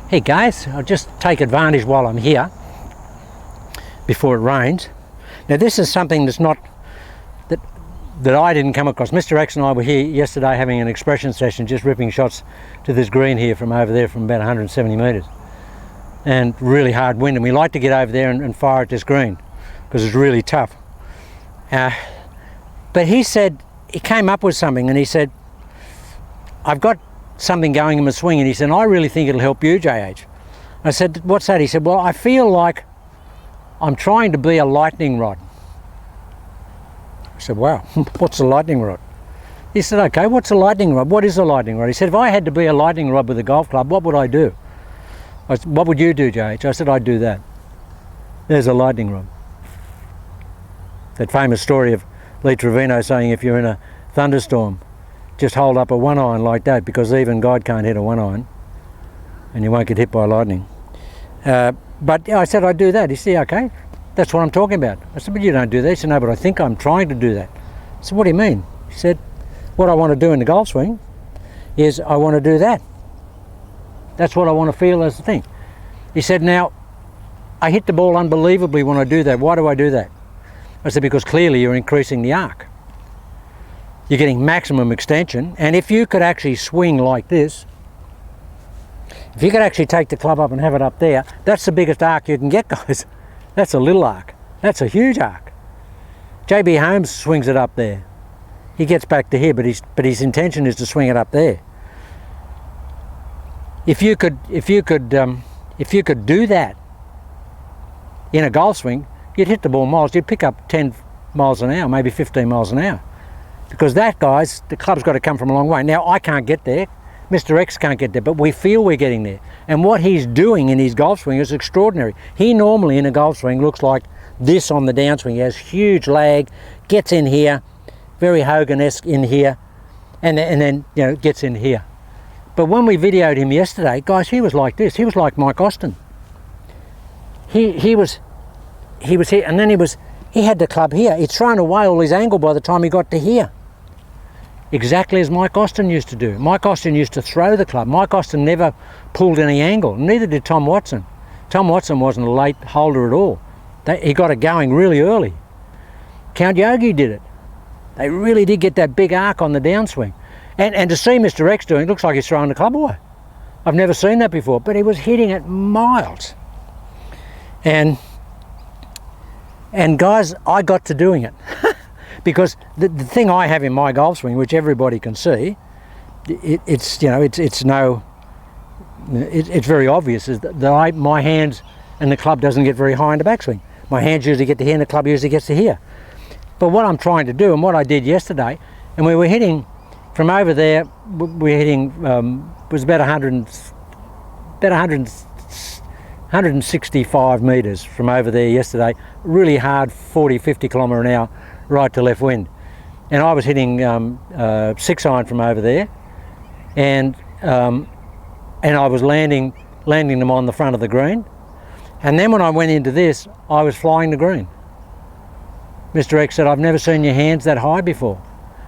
Hey guys, I'll just take advantage while I'm here before it rains. Now this is something that's not that I didn't come across. Mr. X and I were here yesterday having an expression session, just ripping shots to this green here from over there from about 170 metres, and really hard wind, and we like to get over there and fire at this green because it's really tough. But he said, he came up with something and he said, I've got something going in my swing, and he said, I really think it'll help you, JH. I said, what's that? He said, well, I feel like I'm trying to be a lightning rod. I said, wow, what's a lightning rod? He said, okay, what's a lightning rod? What is a lightning rod? He said, if I had to be a lightning rod with a golf club, what would I do? I said, what would you do, JH? I said, I'd do that. There's a lightning rod. That famous story of Lee Trevino saying, if you're in a thunderstorm, just hold up a one iron like that, because even God can't hit a one iron and you won't get hit by lightning. But I said, I'd do that. He said, okay, that's what I'm talking about. I said, but you don't do that. He said, no, but I think I'm trying to do that. I said, what do you mean? He said, what I want to do in the golf swing is I want to do that. That's what I want to feel as the thing. He said, now, I hit the ball unbelievably when I do that. Why do I do that? I said, because clearly you're increasing the arc. You're getting maximum extension, and if you could actually swing like this, if you could actually take the club up and have it up there, that's the biggest arc you can get, guys. That's a little arc. That's a huge arc. JB Holmes swings it up there. He gets back to here, but his intention is to swing it up there. If you could do that in a golf swing, you'd hit the ball miles. You'd pick up 10 miles an hour, maybe 15 miles an hour. Because that, guys, the club's got to come from a long way. Now, I can't get there. Mr. X can't get there, but we feel we're getting there. And what he's doing in his golf swing is extraordinary. He normally, in a golf swing, looks like this on the downswing. He has huge lag, gets in here, very Hogan-esque in here, and then, you know, gets in here. But when we videoed him yesterday, guys, he was like this. He was like Mike Austin. He was here, and then he had the club here. He'd thrown away all his angle by the time he got to here. Exactly as Mike Austin used to do. Mike Austin used to throw the club. Mike Austin never pulled any angle. Neither did Tom Watson. Tom Watson wasn't a late holder at all. He got it going really early. Count Yogi did it. They really did get that big arc on the downswing. And to see Mr. X doing it, looks like he's throwing the club away. I've never seen that before, but he was hitting it miles. And guys, I got to doing it. Because the thing I have in my golf swing, which everybody can see, it's very obvious, is that my hands and the club doesn't get very high in the backswing. My hands usually get to here and the club usually gets to here. But what I'm trying to do, and what I did yesterday, and we were hitting from over there, we're hitting, was about 165 metres from over there yesterday, really hard 40-50 kilometre an hour right to left wind, and I was hitting 6 iron from over there, and I was landing them on the front of the green, and then when I went into this, I was flying the green. Mr. X said, I've never seen your hands that high before,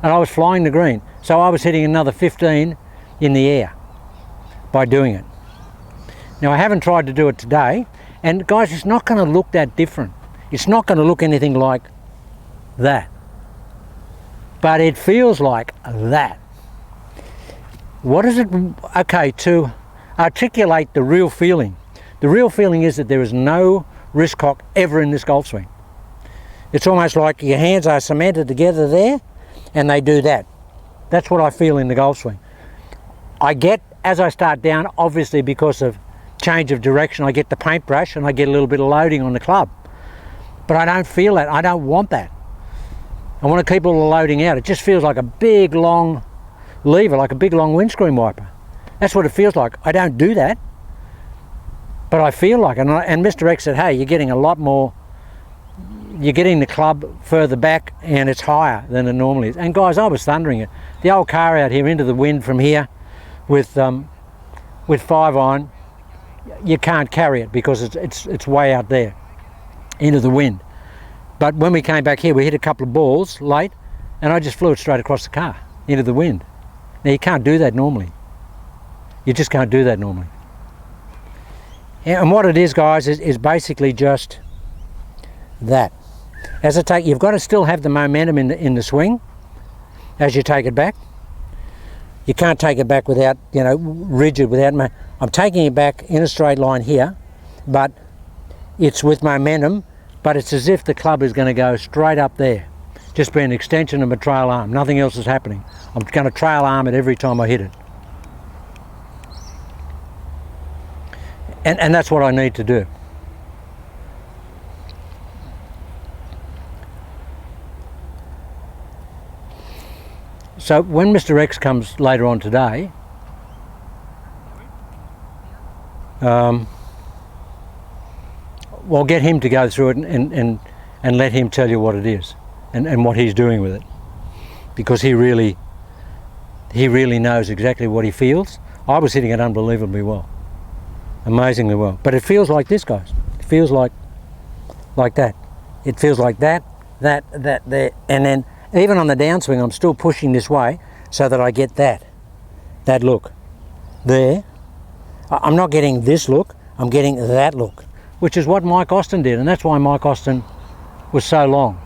and I was flying the green, so I was hitting another 15 in the air by doing it. Now, I haven't tried to do it today, and guys, it's not going to look that different. It's not going to look anything like that, but it feels like that. What is it? Okay, to articulate the real feeling. The real feeling is that there is no wrist cock ever in this golf swing. It's almost like your hands are cemented together there, and they do that. That's what I feel in the golf swing. I get, as I start down, obviously because of change of direction, I get the paintbrush and I get a little bit of loading on the club. But I don't feel that. I don't want that. I want to keep all the loading out. It just feels like a big long lever, like a big long windscreen wiper. That's what it feels like. I don't do that, but I feel like it. And Mr. X said, hey, you're getting a lot more, you're getting the club further back and it's higher than it normally is. And guys, I was thundering it. The old car out here into the wind from here with 5 iron, you can't carry it because it's way out there into the wind. But when we came back here, we hit a couple of balls late, and I just flew it straight across the car into the wind. Now, you can't do that normally. You just can't do that normally. And what it is, guys, is basically just that. As I take, you've got to still have the momentum in the swing as you take it back. You can't take it back without, you know, rigid, without, I'm taking it back in a straight line here, but it's with momentum, but it's as if the club is going to go straight up there. Just be an extension of my trail arm. Nothing else is happening. I'm going to trail arm it every time I hit it. And that's what I need to do. So when Mr. X comes later on today, well, get him to go through it and let him tell you what it is and what he's doing with it, because he really knows exactly what he feels. I was hitting it unbelievably well, amazingly well, but it feels like this, guys. It feels like that. It feels like that, there, and then even on the downswing, I'm still pushing this way so that I get that look there. I'm not getting this look, I'm getting that look, which is what Mike Austin did, and that's why Mike Austin was so long.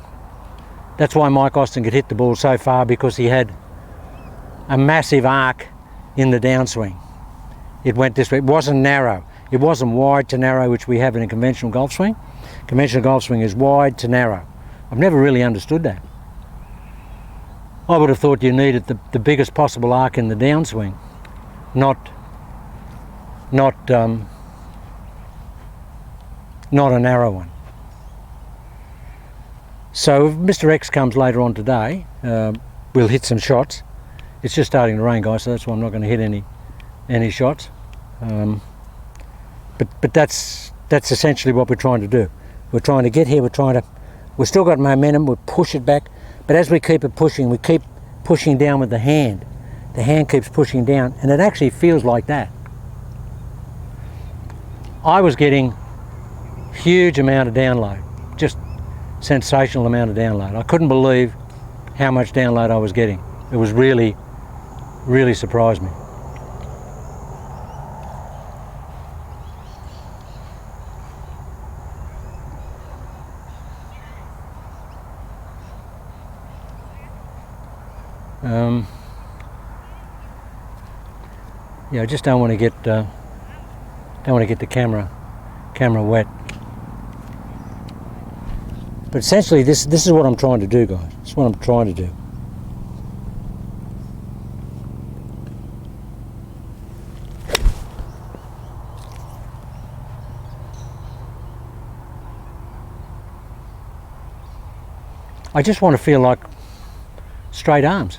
That's why Mike Austin could hit the ball so far, because he had a massive arc in the downswing. It went this way. It wasn't narrow. It wasn't wide to narrow, which we have in a conventional golf swing. Conventional golf swing is wide to narrow. I've never really understood that. I would have thought you needed the biggest possible arc in the downswing, not a narrow one. So if Mr. X comes later on today, we'll hit some shots. It's just starting to rain, guys, so that's why I'm not going to hit any shots. But that's essentially what we're trying to do. We're trying to get here. We've still got momentum. We push it back. But as we keep it pushing, we keep pushing down with the hand. The hand keeps pushing down, and it actually feels like that. I was getting huge amount of download, just sensational amount of download. I couldn't believe how much download I was getting. It was really surprised me. Yeah, I just don't want to get the camera wet. But essentially, this is what I'm trying to do, guys. This is what I'm trying to do. I just want to feel like straight arms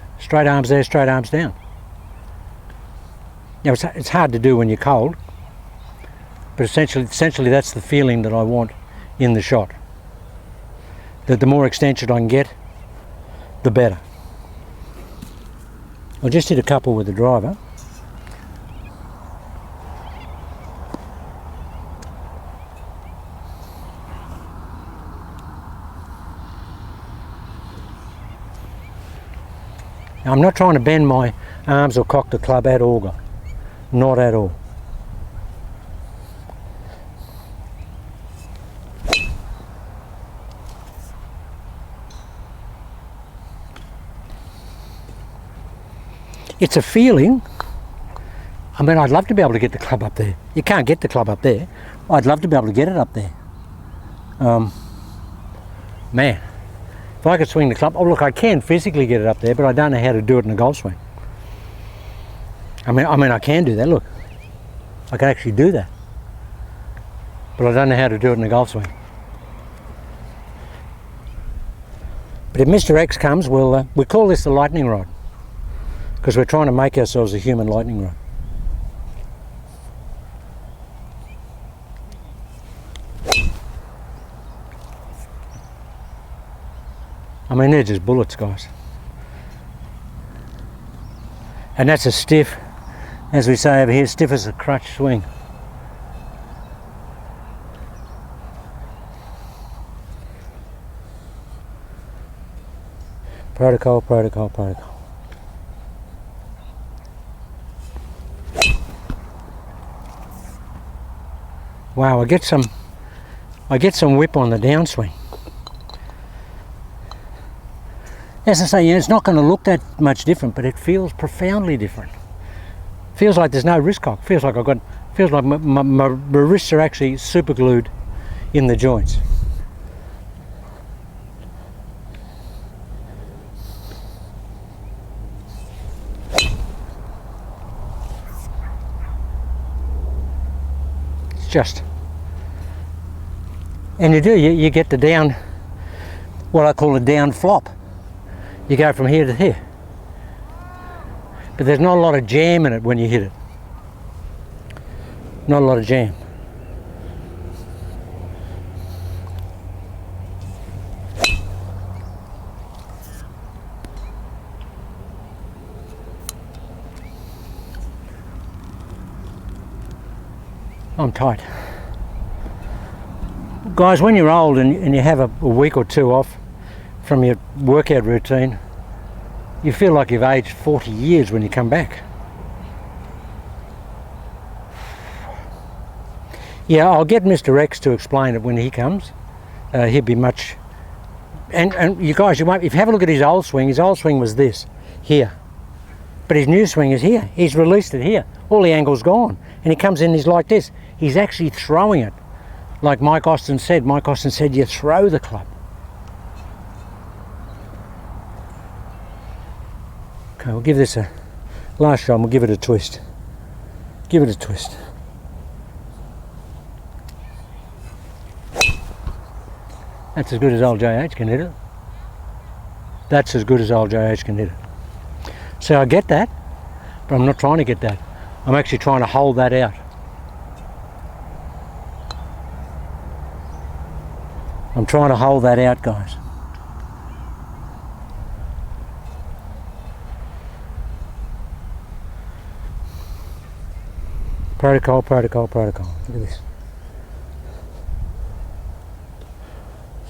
there, straight arms down. You know, it's hard to do when you're cold, but essentially that's the feeling that I want in the shot. That the more extension I can get, the better. I'll just hit a couple with the driver. Now, I'm not trying to bend my arms or cock the club at all, guys. Not at all. It's a feeling. I mean, I'd love to be able to get the club up there. You can't get the club up there. I'd love to be able to get it up there. Man, if I could swing the club, oh look, I can physically get it up there, but I don't know how to do it in a golf swing. I mean, I can do that, look. I can actually do that. But I don't know how to do it in a golf swing. But if Mr. X comes, we call this the lightning rod, because we're trying to make ourselves a human lightning rod. I mean, they're just bullets, guys. And that's a stiff, as we say over here, stiff as a crutch swing. Protocol, protocol, protocol. Wow, I get some whip on the downswing. As I say, it's not going to look that much different, but it feels profoundly different. Feels like there's no wrist cock. Feels like my wrists are actually super glued in the joints. It's just, and you get the down, what I call a down flop. You go from here to here. But there's not a lot of jam in it when you hit it. Not a lot of jam. I'm tight. Guys, when you're old and you have a week or two off from your workout routine, you feel like you've aged 40 years when you come back. Yeah, I'll get Mr. X to explain it when he comes. He'll be much... And you guys, if you have a look at his old swing was this, here. But his new swing is here. He's released it here. All the angle's gone. And he comes in, he's like this. He's actually throwing it. Like Mike Austin said. Mike Austin said, you throw the club. Okay, we'll give this a last shot and we'll give it a twist. Give it a twist. That's as good as old JH can hit it. That's as good as old JH can hit it. So I get that, but I'm not trying to get that. I'm actually trying to hold that out. I'm trying to hold that out, guys. Protocol, protocol, protocol. Look at this.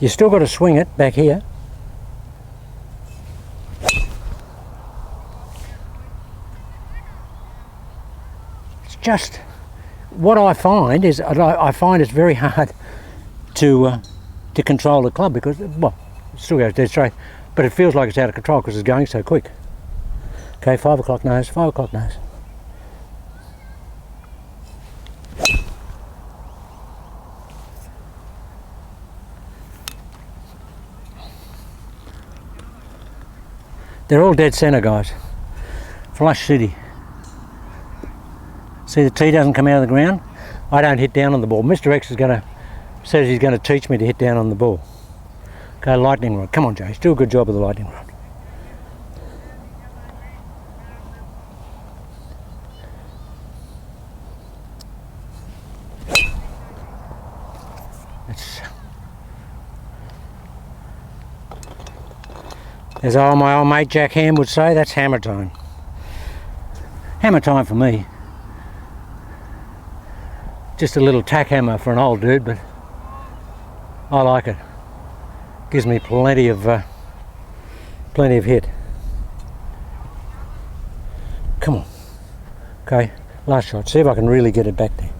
You still got to swing it back here. It's just what I find is I find it's very hard to control the club because, well, it still goes dead straight, but it feels like it's out of control because it's going so quick. Okay, 5 o'clock nose, 5 o'clock nose. They're all dead centre, guys. Flush City. See the tee doesn't come out of the ground? I don't hit down on the ball. Mr. X says he's going to teach me to hit down on the ball. Okay, lightning rod. Come on, Jace, do a good job with the lightning rod. As my old mate Jack Ham would say, that's hammer time. Hammer time for me. Just a little tack hammer for an old dude, but I like it. Gives me plenty of hit. Come on. Okay, last shot. See if I can really get it back there.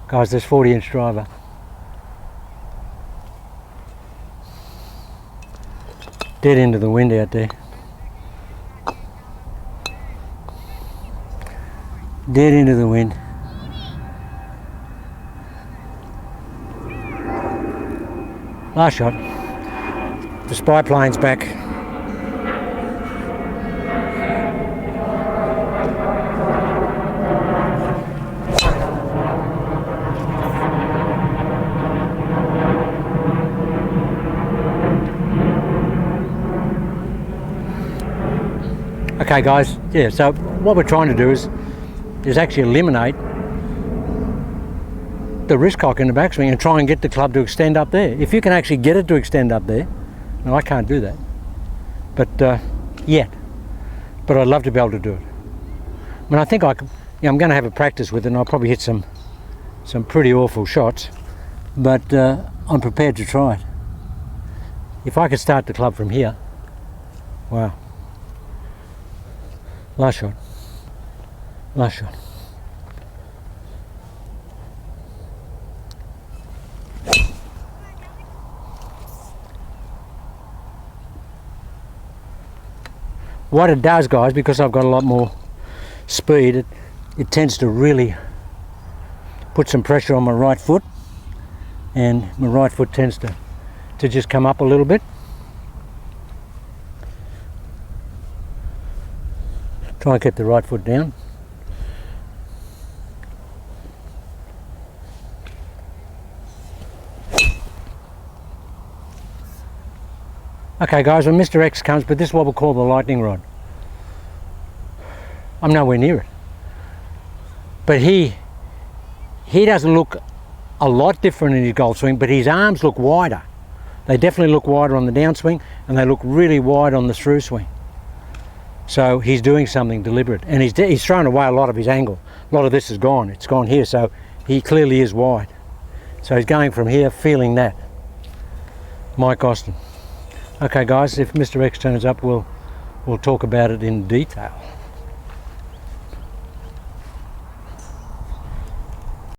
Guys, this 40-inch driver. Dead into the wind out there. Dead into the wind. Last shot. The spy plane's back. Okay guys, yeah, so what we're trying to do is actually eliminate the wrist cock in the backswing and try and get the club to extend up there. If you can actually get it to extend up there, and I can't do that, but yet, but I'd love to be able to do it. I mean, I think I'm going to have a practice with it and I'll probably hit some pretty awful shots, but I'm prepared to try it. if I could start the club from here, wow. Last shot. Last shot. What it does, guys, because I've got a lot more speed, it tends to really put some pressure on my right foot, and my right foot tends to just come up a little bit. Try and keep the right foot down. Okay guys, when Mr. X comes, but this is what we'll call the lightning rod. I'm nowhere near it. But he doesn't look a lot different in his golf swing, but his arms look wider. They definitely look wider on the downswing, and they look really wide on the through swing. So he's doing something deliberate, and he's thrown away a lot of his angle. A lot of this is gone. It's gone here, so he clearly is wide. So he's going from here, feeling that. Mike Austin. Okay guys, if Mr. X turns up, we'll talk about it in detail.